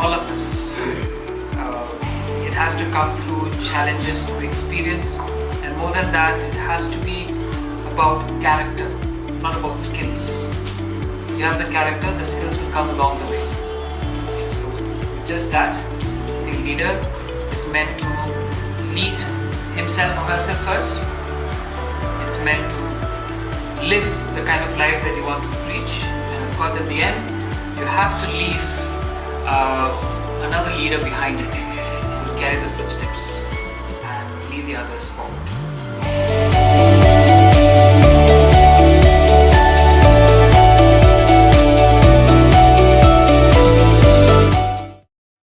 all of us. It has to come through challenges to experience, and more than that, it has to be about character, not about skills. You have the character, the skills will come along the way. So, just that, the leader is meant to lead himself or herself first. It's meant to live the kind of life that you want to preach, and of course, at the end, you have to leave another leader behind it who will carry the footsteps and lead the others forward.